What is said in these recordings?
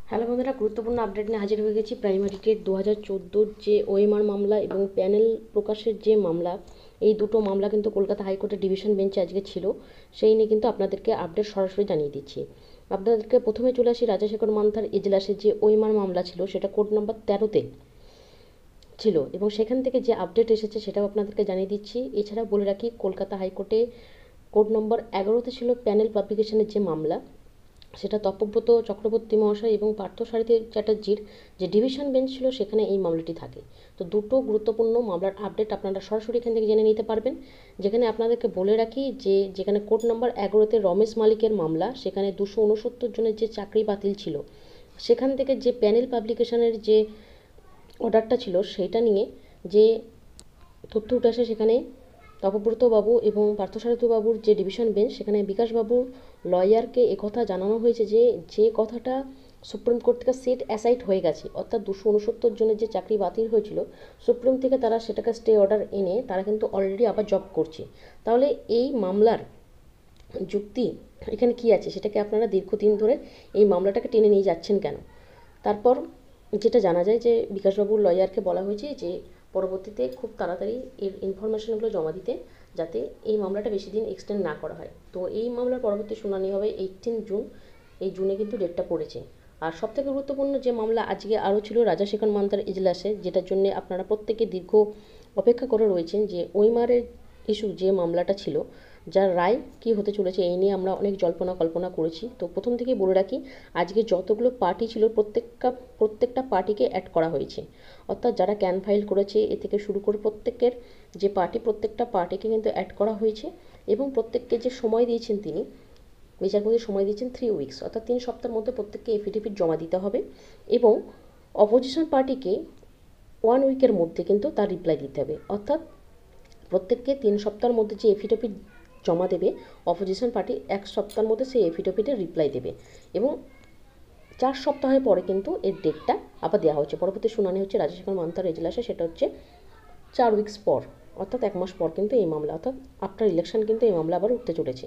Hello বন্ধুরা, গুরুত্বপূর্ণ update নিয়ে হাজির হয়ে গেছি। প্রাইমারি টেট 2014 যে ওএমআর মামলা এবং প্যানেল প্রকাশের যে মামলা, এই দুটো মামলা কিন্তু কলকাতা হাইকোর্টের ডিভিশন বেঞ্চে আজকে ছিল। সেই নিয়ে কিন্তু আপনাদেরকে আপডেট সরাসরি জানিয়ে দিচ্ছি। আপনাদেরকে প্রথমে চলে আসি রাজাশেখর মান্থার এজলাসে যে ওএমআর মামলা ছিল, সেটা কোড নাম্বার 13-তে ছিল এবং সেখান থেকে যে আপডেট এসেছে সেটাও আপনাদেরকে জানিয়ে দিচ্ছি। এছাড়া বলে রাখি, কলকাতা হাইকোর্টে কোড নম্বর 11-তে ছিল প্যানেল পাবলিকেশনের যে মামলা, সেটা তপব্রত চক্রবর্তী মহাশয় এবং পার্থসারথী চ্যাটার্জির যে ডিভিশন বেঞ্চ ছিল সেখানে এই মামলাটি থাকে। তো দুটো গুরুত্বপূর্ণ মামলার আপডেট আপনারা সরাসরি এখান থেকে জেনে নিতে পারবেন। যেখানে আপনাদেরকে বলে রাখি যে যেখানে কোড নম্বর 11-তে রমেশ মালিকের মামলা, সেখানে 269 জনের যে চাকরি বাতিল ছিল, সেখান থেকে যে প্যানেল পাবলিকেশনের যে অর্ডারটা ছিল সেইটা নিয়ে যে তথ্য উঠে আসে, সেখানে তপব্রত বাবু এবং পার্থসারথী বাবুর যে ডিভিশন বেঞ্চ, সেখানে বিকাশবাবুর লয়ারকে একথা জানানো হয়েছে যে যে কথাটা সুপ্রিম কোর্ট থেকে সেট অ্যাসাইড হয়ে গেছে, অর্থাৎ 269 জনের যে চাকরি বাতিল হয়েছিল, সুপ্রিম থেকে তারা সেটাকে স্টে অর্ডার এনে তারা কিন্তু অলরেডি আবার জব করছে। তাহলে এই মামলার যুক্তি এখানে কি আছে, সেটাকে আপনারা দীর্ঘদিন ধরে এই মামলাটাকে টেনে নিয়ে যাচ্ছেন কেন? তারপর যেটা জানা যায় যে বিকাশবাবুর লয়ারকে বলা হয়েছে যে পরবর্তীতে খুব তাড়াতাড়ি এর ইনফরমেশনগুলো জমা দিতে, যাতে এই মামলাটা বেশি দিন এক্সটেন্ড না করা হয়। তো এই মামলার পরবর্তী শুনানি হবে 18 জুন। এই জুনে কিন্তু ডেটটা পড়েছে। আর সবথেকে গুরুত্বপূর্ণ যে মামলা আজকে আরও ছিল রাজাশেখর মান্থার এজলাসে, যেটার জন্য আপনারা প্রত্যেকে দীর্ঘ অপেক্ষা করে রয়েছেন, যে ওইমারের ইস্যু যে মামলাটা ছিল, যার রায় কী হতে চলেছে এই নিয়ে আমরা অনেক জল্পনা কল্পনা করেছি। তো প্রথম থেকেই বলে রাখি, আজকে যতগুলো পার্টি ছিল প্রত্যেকটা পার্টিকে অ্যাড করা হয়েছে। অর্থাৎ যারা ক্যান ফাইল করেছে এ থেকে শুরু করে প্রত্যেকের যে পার্টি, প্রত্যেকটা পার্টিকে কিন্তু অ্যাড করা হয়েছে। এবং প্রত্যেককে যে সময় দিয়েছেন তিনি, বিচারপতি সময় দিয়েছেন 3 উইকস, অর্থাৎ 3 সপ্তাহের মধ্যে প্রত্যেককে এফিডেভিট জমা দিতে হবে। এবং অপোজিশন পার্টিকে 1 উইকের মধ্যে কিন্তু তার রিপ্লাই দিতে হবে। অর্থাৎ প্রত্যেককে 3 সপ্তাহের মধ্যে যে এফিডেভিট জমা দেবে, অপোজিশন পার্টি 1 সপ্তাহের মধ্যে সেই এফিডেভিটের রিপ্লাই দেবে। এবং 4 সপ্তাহের পরে কিন্তু এর ডেটটা আবার দেওয়া হচ্ছে। পরবর্তী শুনানি হচ্ছে রাজাশেখর মান্থার এজলাসে, সেটা হচ্ছে 4 উইকস পর, অর্থাৎ 1 মাস পর কিন্তু এই মামলা, অর্থাৎ আফটার ইলেকশন কিন্তু এই মামলা আবার উঠতে চলেছে।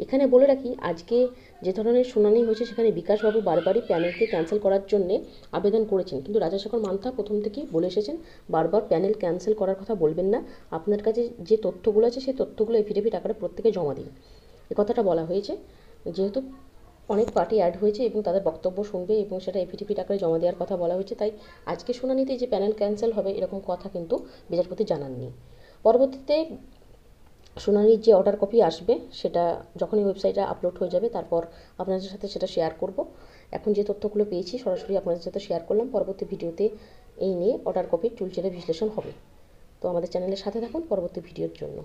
এখানে বলে রাখি, আজকে যে ধরনের শুনানি হয়েছে সেখানে বিকাশবাবু বারবারই প্যানেলকে ক্যান্সেল করার জন্য আবেদন করেছেন, কিন্তু রাজাশেখর মান্থা প্রথম থেকেই বলে এসেছেন বারবার প্যানেল ক্যান্সেল করার কথা বলবেন না, আপনার কাছে যে তথ্যগুলো আছে সেই তথ্যগুলো এফিডেভিট আকারে প্রত্যেকে জমা দিন, এ কথাটা বলা হয়েছে। যেহেতু অনেক পার্টি অ্যাড হয়েছে এবং তাদের বক্তব্য শুনবে এবং সেটা এফিডেভিট আকারে জমা দেওয়ার কথা বলা হয়েছে, তাই আজকে শুনানিতে যে প্যানেল ক্যান্সেল হবে এরকম কথা কিন্তু বিচারপতি জানাননি। পরবর্তীতে শুনানির যে অর্ডার কপি আসবে, সেটা যখনই ওয়েবসাইটে আপলোড হয়ে যাবে তারপর আপনাদের সাথে সেটা শেয়ার করব। এখন যে তথ্যগুলো পেয়েছি সরাসরি আপনাদের সাথে শেয়ার করলাম। পরবর্তী ভিডিওতে এই নিয়ে অর্ডার কপির চুলচেরা বিশ্লেষণ হবে। তো আমাদের চ্যানেলের সাথে থাকুন পরবর্তী ভিডিওর জন্য।